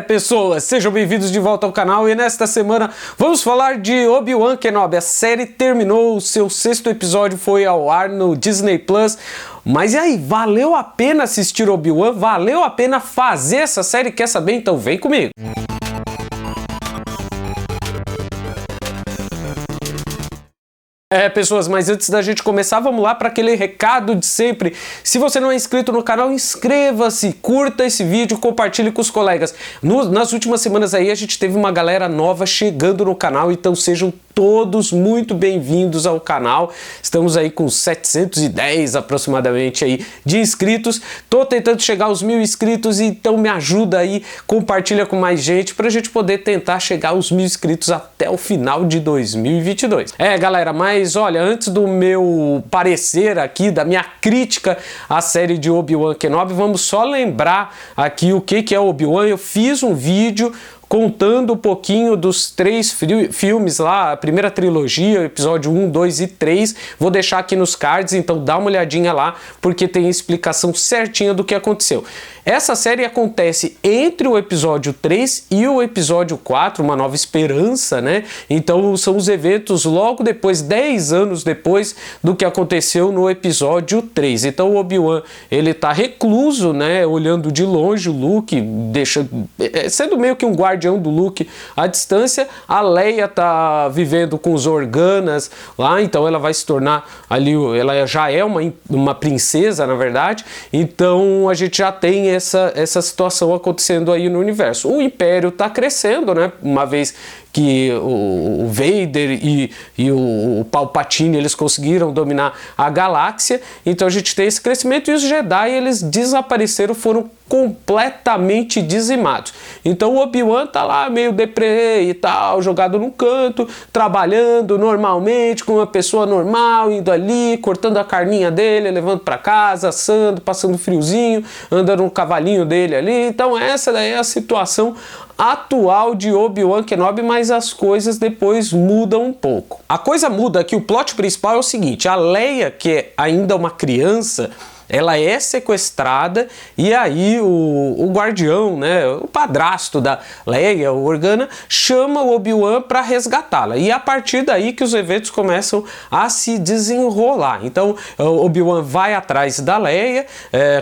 Pessoas, sejam bem-vindos de volta ao canal e nesta semana vamos falar de Obi-Wan Kenobi. A série terminou, o seu 6º episódio foi ao ar no Disney Plus. Mas e aí, valeu a pena assistir Obi-Wan? Valeu a pena fazer essa série? Quer saber? Então vem comigo! Pessoas, mas antes da gente começar, vamos lá para aquele recado de sempre. Se você não é inscrito no canal, inscreva-se, curta esse vídeo, compartilhe com os colegas. Nas últimas semanas aí a gente teve uma galera nova chegando no canal, então sejam todos muito bem-vindos ao canal. Estamos aí com 710 aproximadamente aí de inscritos. Tô tentando chegar aos 1000 inscritos, então me ajuda aí, compartilha com mais gente pra gente poder tentar chegar aos 1000 inscritos até o final de 2022. Galera, mas olha, antes do meu parecer aqui, da minha crítica à série de Obi-Wan Kenobi, vamos só lembrar aqui o que é Obi-Wan. Eu fiz um vídeo contando um pouquinho dos 3 filmes lá, a primeira trilogia, episódio 1, 2 e 3, vou deixar aqui nos cards, então dá uma olhadinha lá, porque tem a explicação certinha do que aconteceu. Essa série acontece entre o episódio 3 e o episódio 4, Uma Nova Esperança, né? Então são os eventos logo depois, 10 anos depois do que aconteceu no episódio 3. Então o Obi-Wan, ele tá recluso, né? Olhando de longe o Luke, sendo meio que um guardião do Luke à distância. A Leia tá vivendo com os Organas lá, então ela vai se tornar ali, ela já é uma princesa, na verdade. Então a gente já tem essa situação acontecendo aí no universo. O Império está crescendo, né? Uma vez que o Vader e o Palpatine, eles conseguiram dominar a galáxia, então a gente tem esse crescimento e os Jedi, eles desapareceram, foram completamente dizimados. Então o Obi-Wan tá lá meio deprê e tal, jogado num canto, trabalhando normalmente, com uma pessoa normal, indo ali, cortando a carninha dele, levando para casa, assando, passando friozinho, andando no cavalinho dele ali. Então essa daí é a situação atual de Obi-Wan Kenobi, mas as coisas depois mudam um pouco. A coisa muda que o plot principal é o seguinte: a Leia, que é ainda uma criança, ela é sequestrada e aí o guardião, né, o padrasto da Leia, o Organa, chama o Obi-Wan para resgatá-la. E é a partir daí que os eventos começam a se desenrolar. Então o Obi-Wan vai atrás da Leia,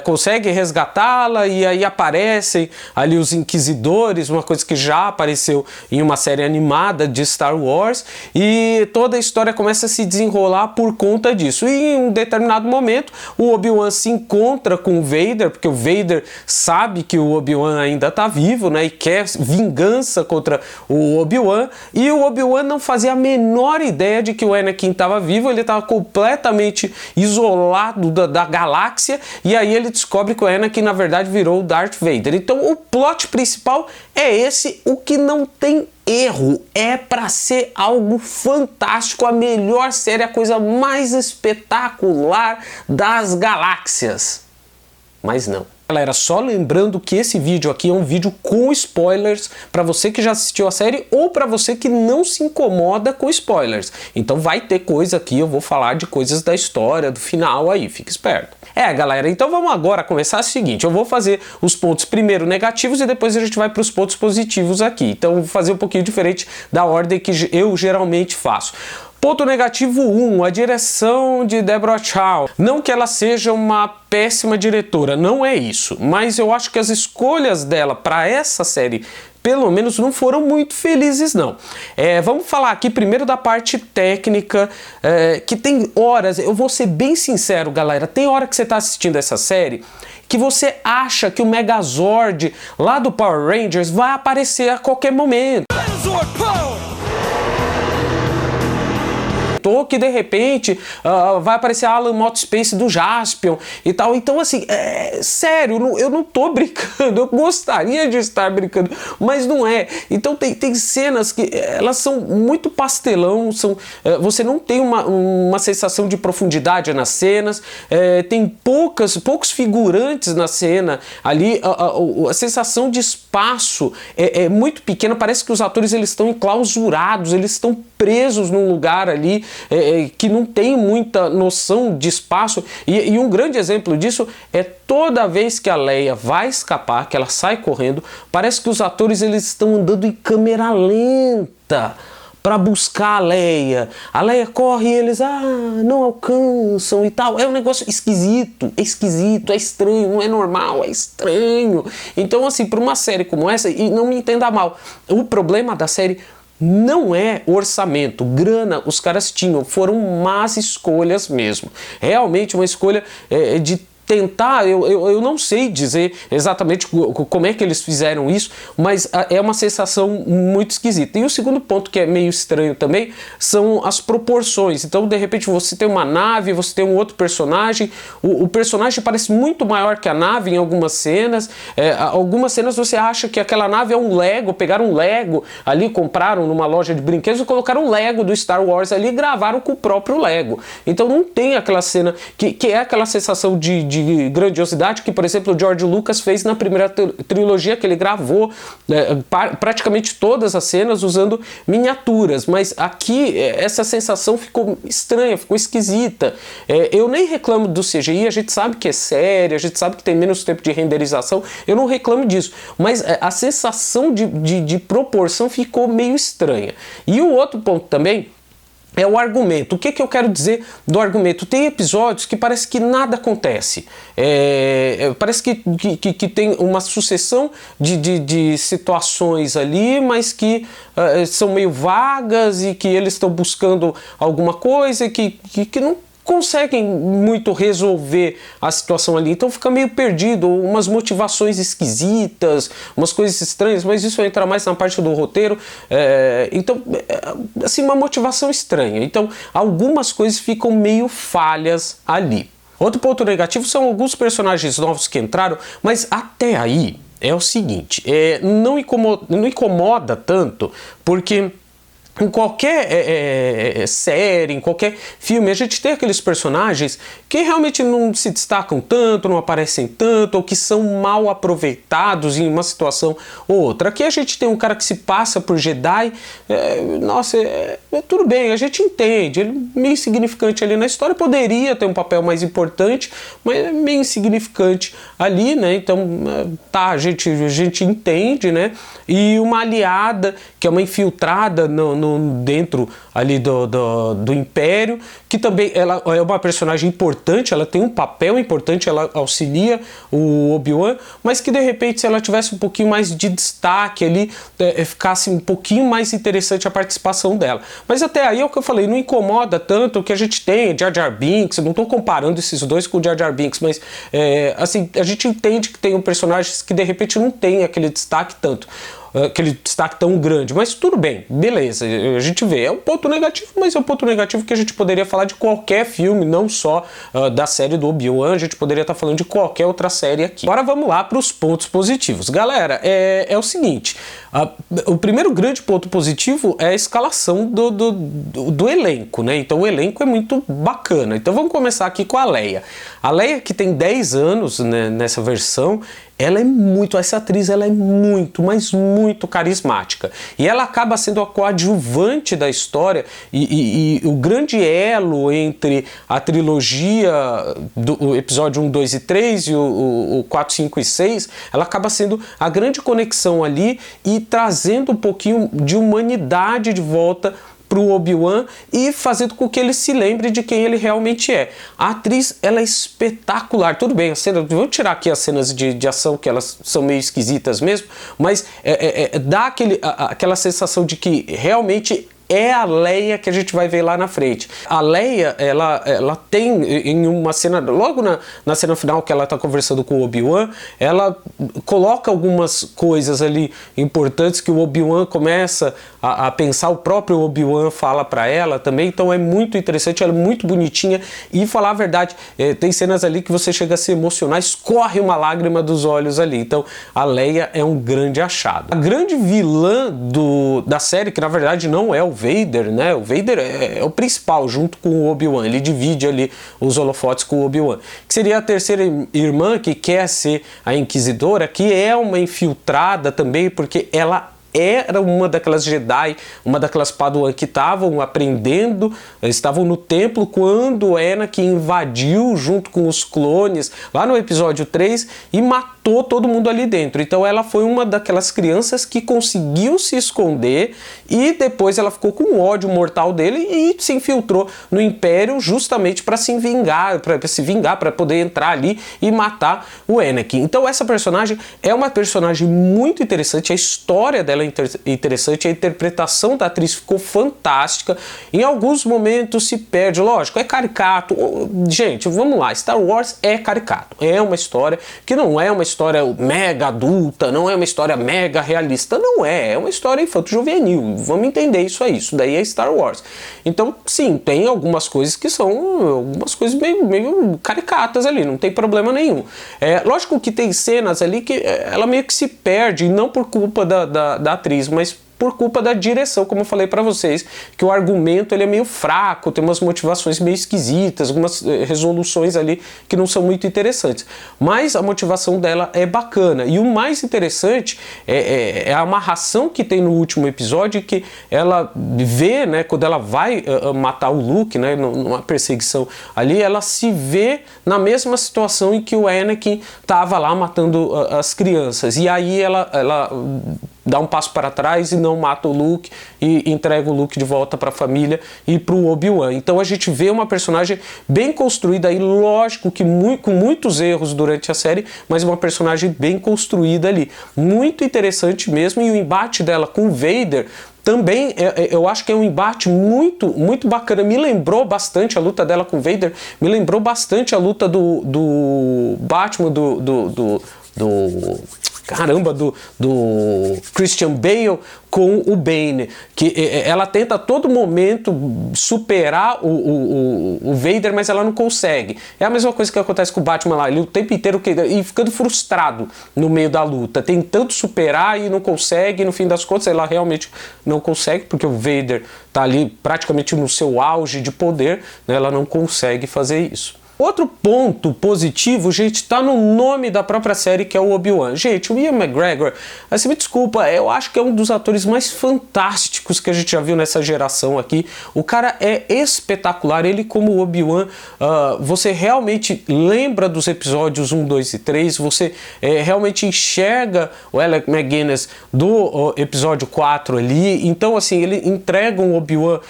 consegue resgatá-la e aí aparecem ali os Inquisidores, uma coisa que já apareceu em uma série animada de Star Wars, e toda a história começa a se desenrolar por conta disso. E em um determinado momento o Obi-Wan se encontra com o Vader, porque o Vader sabe que o Obi-Wan ainda está vivo, né, e quer vingança contra o Obi-Wan, e o Obi-Wan não fazia a menor ideia de que o Anakin estava vivo, ele estava completamente isolado da galáxia, e aí ele descobre que o Anakin na verdade virou o Darth Vader. Então o plot principal é esse, o que não tem erro, é para ser algo fantástico, a melhor série, a coisa mais espetacular das galáxias. Mas não. Galera, só lembrando que esse vídeo aqui é um vídeo com spoilers para você que já assistiu a série ou para você que não se incomoda com spoilers. Então vai ter coisa aqui, eu vou falar de coisas da história, do final aí, fica esperto. Galera, então vamos agora começar o seguinte: eu vou fazer os pontos primeiro negativos e depois a gente vai para os pontos positivos aqui. Então vou fazer um pouquinho diferente da ordem que eu geralmente faço. Ponto negativo 1, a direção de Deborah Chow. Não que ela seja uma péssima diretora, não é isso, mas eu acho que as escolhas dela para essa série, pelo menos, não foram muito felizes, não. Vamos falar aqui primeiro da parte técnica, que tem horas, eu vou ser bem sincero, galera, tem hora que você está assistindo essa série que você acha que o Megazord lá do Power Rangers vai aparecer a qualquer momento. Que de repente vai aparecer Alan Motspace do Jaspion e tal. Então assim, sério, eu não tô brincando, eu gostaria de estar brincando, mas não é. Então tem cenas que elas são muito pastelão, você não tem uma sensação de profundidade nas cenas, tem poucos figurantes na cena ali, a sensação de espaço é muito pequena, parece que os atores eles estão enclausurados, eles estão presos num lugar ali, que não tem muita noção de espaço, e um grande exemplo disso é toda vez que a Leia vai escapar, que ela sai correndo, parece que os atores eles estão andando em câmera lenta para buscar a Leia. A Leia corre e eles não alcançam e tal. É um negócio esquisito, é estranho, não é normal, é estranho. Então, assim, para uma série como essa, e não me entenda mal, o problema da série não é orçamento, grana os caras tinham, foram más escolhas mesmo. Realmente uma escolha de tentar, eu não sei dizer exatamente como é que eles fizeram isso, mas é uma sensação muito esquisita. E o segundo ponto que é meio estranho também são as proporções. Então, de repente, você tem uma nave, você tem um outro personagem, o personagem parece muito maior que a nave em algumas cenas, algumas cenas você acha que aquela nave é um Lego, pegaram um Lego ali, compraram numa loja de brinquedos e colocaram um Lego do Star Wars ali e gravaram com o próprio Lego. Então não tem aquela cena que é aquela sensação de grandiosidade que, por exemplo, o George Lucas fez na primeira trilogia, que ele gravou praticamente todas as cenas usando miniaturas, mas aqui essa sensação ficou estranha, ficou esquisita. Eu nem reclamo do CGI, a gente sabe que é sério, a gente sabe que tem menos tempo de renderização, eu não reclamo disso, mas a sensação de proporção ficou meio estranha. E o outro ponto também é o argumento. O que eu quero dizer do argumento? Tem episódios que parece que nada acontece. Parece que tem uma sucessão de situações ali, mas que são meio vagas e que eles estão buscando alguma coisa que não conseguem muito resolver a situação ali, então fica meio perdido, umas motivações esquisitas, umas coisas estranhas, mas isso entra mais na parte do roteiro, então, assim, uma motivação estranha, então algumas coisas ficam meio falhas ali. Outro ponto negativo são alguns personagens novos que entraram, mas até aí é o seguinte, não incomoda tanto, porque em qualquer série, em qualquer filme, a gente tem aqueles personagens que realmente não se destacam tanto, não aparecem tanto, ou que são mal aproveitados em uma situação ou outra. Aqui a gente tem um cara que se passa por Jedi, tudo bem, a gente entende, ele é meio insignificante ali na história, poderia ter um papel mais importante, mas é meio insignificante ali, né? Então, a gente entende, né? E uma aliada, que é uma infiltrada dentro ali do Império, que também ela é uma personagem importante, ela tem um papel importante, ela auxilia o Obi-Wan, mas que de repente se ela tivesse um pouquinho mais de destaque ali, ficasse um pouquinho mais interessante a participação dela. Mas até aí é o que eu falei, não incomoda tanto o que a gente tem, Jar Jar Binks, eu não estou comparando esses dois com o Jar Jar Binks, mas assim, a gente entende que tem personagens que de repente não tem aquele destaque tão grande, mas tudo bem, beleza, a gente vê, é um ponto negativo, mas é um ponto negativo que a gente poderia falar de qualquer filme, não só da série do Obi-Wan, a gente poderia estar falando de qualquer outra série aqui. Agora vamos lá para os pontos positivos. Galera, é o seguinte, o primeiro grande ponto positivo é a escalação do elenco, né? Então o elenco é muito bacana. Então vamos começar aqui com a Leia. A Leia, que tem 10 anos, né, nessa versão, essa atriz ela é muito, mas muito carismática. E ela acaba sendo a coadjuvante da história e o grande elo entre a trilogia do episódio 1, 2 e 3 e o 4, 5 e 6, ela acaba sendo a grande conexão ali e trazendo um pouquinho de humanidade de volta para o Obi-Wan e fazendo com que ele se lembre de quem ele realmente é. A atriz, ela é espetacular. Tudo bem, vou tirar aqui as cenas de ação, que elas são meio esquisitas mesmo, mas dá aquela sensação de que realmente é a Leia que a gente vai ver lá na frente. A Leia, ela tem em uma cena, logo na cena final que ela está conversando com o Obi-Wan, ela coloca algumas coisas ali importantes que o Obi-Wan começa a pensar, o próprio Obi-Wan fala para ela também, então é muito interessante, ela é muito bonitinha e, falar a verdade, tem cenas ali que você chega a se emocionar, escorre uma lágrima dos olhos ali, então a Leia é um grande achado. A grande vilã da série, que na verdade não é o Vader, né? O Vader é o principal, junto com o Obi-Wan. Ele divide ali os holofotes com o Obi-Wan. Que seria a terceira irmã, que quer ser a Inquisidora, que é uma infiltrada também, porque ela era uma daquelas Jedi, uma daquelas Padawan que estavam aprendendo, estavam no templo quando Anakin invadiu junto com os clones lá no episódio 3 e matou todo mundo ali dentro. Então ela foi uma daquelas crianças que conseguiu se esconder e depois ela ficou com ódio mortal dele e se infiltrou no Império justamente para se vingar, para poder entrar ali e matar o Anakin. Então essa personagem é uma personagem muito interessante, a história dela é interessante, a interpretação da atriz ficou fantástica. Em alguns momentos se perde, lógico, é caricato. Gente, vamos lá, Star Wars é caricato, é uma história que não é uma história mega adulta, não é uma história mega realista, não é uma história infanto-juvenil, vamos entender isso daí é Star Wars. Então, sim, tem algumas coisas que são algumas coisas meio caricatas ali, não tem problema nenhum. Lógico que tem cenas ali que ela meio que se perde, não por culpa da atriz, mas por culpa da direção, como eu falei para vocês, que o argumento ele é meio fraco, tem umas motivações meio esquisitas, algumas resoluções ali que não são muito interessantes. Mas a motivação dela é bacana. E o mais interessante é a amarração que tem no último episódio, que ela vê, né, quando ela vai matar o Luke, né, numa perseguição ali, ela se vê na mesma situação em que o Anakin estava lá matando as crianças. E aí ela dá um passo para trás e não mata o Luke e entrega o Luke de volta para a família e para o Obi-Wan. Então a gente vê uma personagem bem construída aí, lógico que com muitos erros durante a série, mas uma personagem bem construída ali. Muito interessante mesmo, e o embate dela com o Vader também, eu acho que é um embate muito bacana. Me lembrou bastante a luta dela com o Vader, me lembrou bastante a luta do Batman, do Christian Bale com o Bane, que ela tenta a todo momento superar o Vader, mas ela não consegue. É a mesma coisa que acontece com o Batman lá, ele o tempo inteiro e ficando frustrado no meio da luta, tentando superar e não consegue, e no fim das contas ela realmente não consegue, porque o Vader tá ali praticamente no seu auge de poder, né, ela não consegue fazer isso. Outro ponto positivo, gente, tá no nome da própria série, que é o Obi-Wan. Gente, o Ian McGregor, assim, me desculpa, eu acho que é um dos atores mais fantásticos que a gente já viu nessa geração aqui. O cara é espetacular, ele como Obi-Wan, você realmente lembra dos episódios 1, 2 e 3, você realmente enxerga o Alec McGuinness do episódio 4 ali. Então, assim, ele entrega um Obi-Wan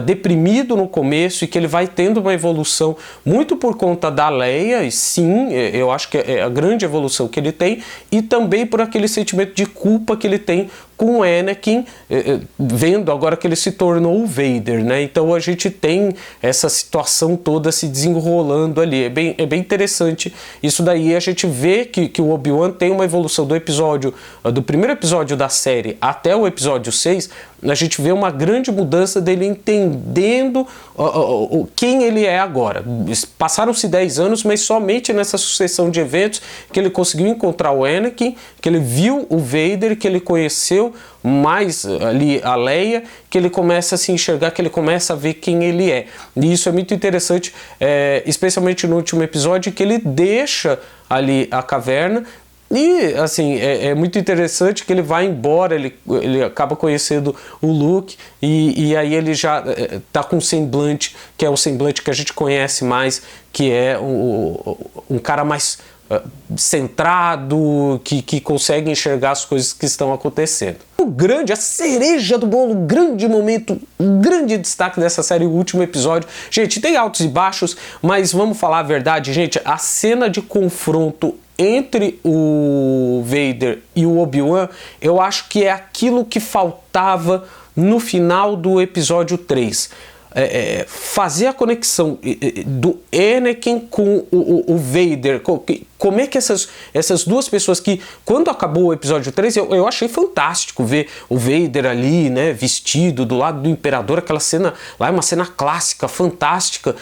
deprimido no começo e que ele vai tendo uma evolução muito por conta da Leia, e sim, eu acho que é a grande evolução que ele tem, e também por aquele sentimento de culpa que ele tem com o Anakin, vendo agora que ele se tornou o Vader, né? Então a gente tem essa situação toda se desenrolando ali, é bem interessante isso daí. A gente vê que o Obi-Wan tem uma evolução do primeiro episódio da série até o episódio 6, a gente vê uma grande mudança dele entendendo quem ele é agora. Passaram-se 10 anos, mas somente nessa sucessão de eventos que ele conseguiu encontrar o Anakin, que ele viu o Vader, que ele conheceu mais ali a Leia, que ele começa a se enxergar, que ele começa a ver quem ele é. E isso é muito interessante, especialmente no último episódio, que ele deixa ali a caverna. E assim, é muito interessante que ele vai embora, ele acaba conhecendo o Luke e aí ele já tá com um semblante, que é o semblante que a gente conhece mais, que é um cara mais centrado, que consegue enxergar as coisas que estão acontecendo. A cereja do bolo, o grande momento, o grande destaque dessa série, o último episódio. Gente, tem altos e baixos, mas vamos falar a verdade, gente, a cena de confronto entre o Vader e o Obi-Wan, eu acho que é aquilo que faltava no final do episódio 3. Fazer a conexão do Anakin com o Vader. Como é que essas duas pessoas que, quando acabou o episódio 3, eu achei fantástico ver o Vader ali, né, vestido do lado do Imperador, aquela cena lá é uma cena clássica, fantástica.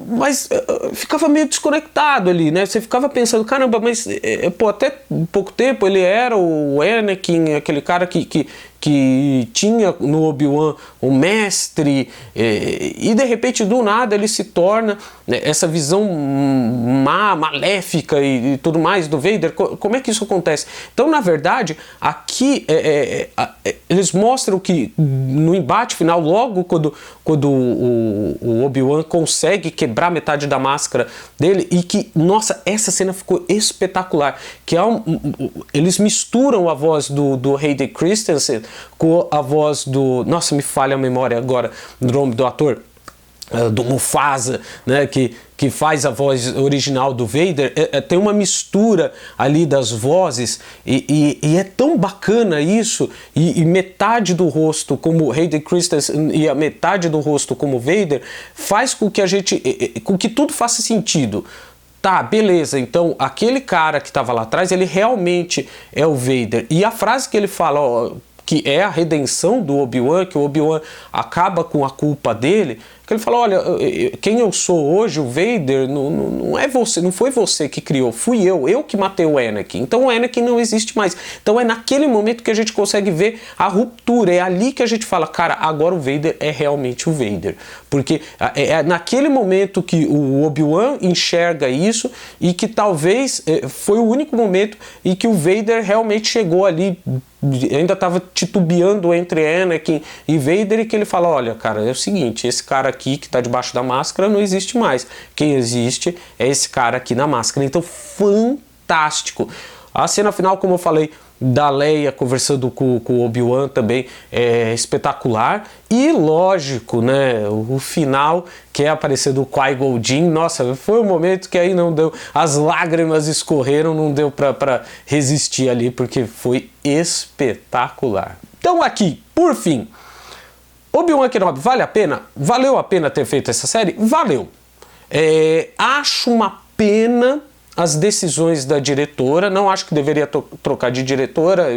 Mas ficava meio desconectado ali, né? Você ficava pensando, caramba, mas até pouco tempo ele era o Anakin, aquele cara que que tinha no Obi-Wan um mestre, e de repente do nada ele se torna, né, essa visão má, maléfica e tudo mais do Vader. Como é que isso acontece? Então, na verdade, aqui eles mostram que no embate final, logo quando o Obi-Wan consegue quebrar metade da máscara dele, e que, nossa, essa cena ficou espetacular, que eles misturam a voz do Hayden Christensen com a voz do... Nossa, me falha a memória agora do nome do ator, do Mufasa, né, que faz a voz original do Vader. Tem uma mistura ali das vozes, e é tão bacana isso, e metade do rosto como Hayden Christensen e a metade do rosto como Vader faz com que tudo faça sentido. Tá, beleza, então aquele cara que estava lá atrás, ele realmente é o Vader. E a frase que ele fala, ó, que é a redenção do Obi-Wan, que o Obi-Wan acaba com a culpa dele, que ele fala, olha, quem eu sou hoje, o Vader, não é você, não foi você que criou, fui eu que matei o Anakin. Então o Anakin não existe mais. Então é naquele momento que a gente consegue ver a ruptura, é ali que a gente fala, cara, agora o Vader é realmente o Vader. Porque é naquele momento que o Obi-Wan enxerga isso, e que talvez foi o único momento em que o Vader realmente chegou ali, ainda estava titubeando entre Anakin e Vader, e que ele fala, olha, cara, é o seguinte, esse cara aqui que está debaixo da máscara não existe mais. Quem existe é esse cara aqui na máscara. Então, fantástico. A cena final, como eu falei, da Leia conversando com o Obi-Wan também é espetacular. E lógico, né, o final, que é aparecer do Qui-Gon Jinn, nossa, foi um momento que aí não deu, as lágrimas escorreram, não deu para resistir ali, porque foi espetacular. Então aqui, por fim, Obi-Wan Kenobi, vale a pena? Valeu a pena ter feito essa série? Valeu. Acho uma pena as decisões da diretora, não acho que deveria trocar de diretora,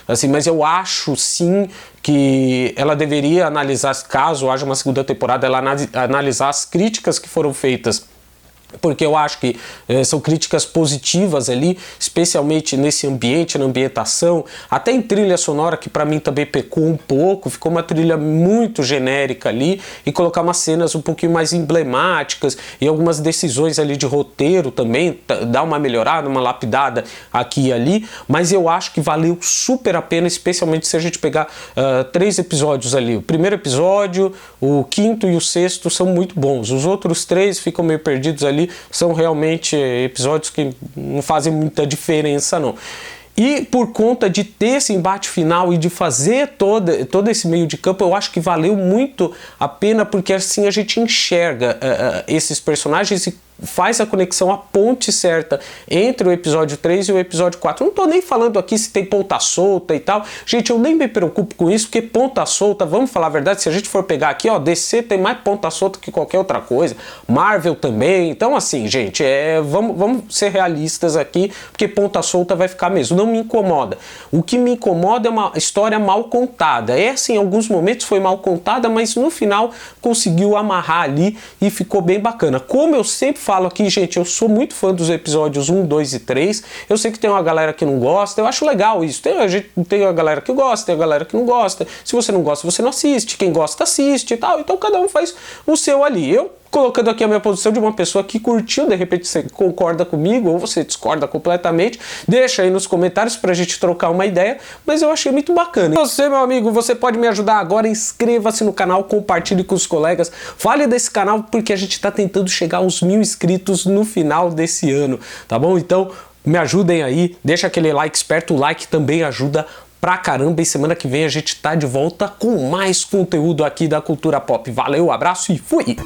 assim, mas eu acho sim que ela deveria analisar, caso haja uma segunda temporada, ela analisar as críticas que foram feitas, porque eu acho que são críticas positivas ali, especialmente nesse ambiente, na ambientação, até em trilha sonora, que para mim também pecou um pouco, ficou uma trilha muito genérica ali, e colocar umas cenas um pouquinho mais emblemáticas, e algumas decisões ali de roteiro também, dar uma melhorada, uma lapidada aqui e ali, mas eu acho que valeu super a pena, especialmente se a gente pegar 3 episódios ali. O primeiro episódio, o quinto e o sexto são muito bons, os outros 3 ficam meio perdidos ali, são realmente episódios que não fazem muita diferença não. E por conta de ter esse embate final e de fazer todo esse meio de campo, eu acho que valeu muito a pena, porque assim a gente enxerga esses personagens e faz a conexão, a ponte certa entre o episódio 3 e o episódio 4. Não tô nem falando aqui se tem ponta solta e tal. Gente, eu nem me preocupo com isso, porque ponta solta, vamos falar a verdade, se a gente for pegar aqui, ó, DC tem mais ponta solta que qualquer outra coisa, Marvel também. Então assim, gente, vamos ser realistas aqui, porque ponta solta vai ficar mesmo. Não me incomoda. O que me incomoda é uma história mal contada. Assim, em alguns momentos foi mal contada, mas no final conseguiu amarrar ali e ficou bem bacana. Como eu sempre falo aqui, gente, eu sou muito fã dos episódios 1, 2 e 3. Eu sei que tem uma galera que não gosta, eu acho legal isso. Tem a galera que gosta, tem a galera que não gosta. Se você não gosta, você não assiste. Quem gosta, assiste e tal. Então cada um faz o seu ali. Eu colocando aqui a minha posição de uma pessoa que curtiu, de repente você concorda comigo ou você discorda completamente, deixa aí nos comentários pra gente trocar uma ideia, mas eu achei muito bacana. E você, meu amigo, você pode me ajudar agora, inscreva-se no canal, compartilhe com os colegas, fale desse canal, porque a gente tá tentando chegar aos 1000 inscritos no final desse ano, tá bom? Então, me ajudem aí, deixa aquele like esperto, o like também ajuda pra caramba, e semana que vem a gente tá de volta com mais conteúdo aqui da Cultura Pop. Valeu, abraço e fui!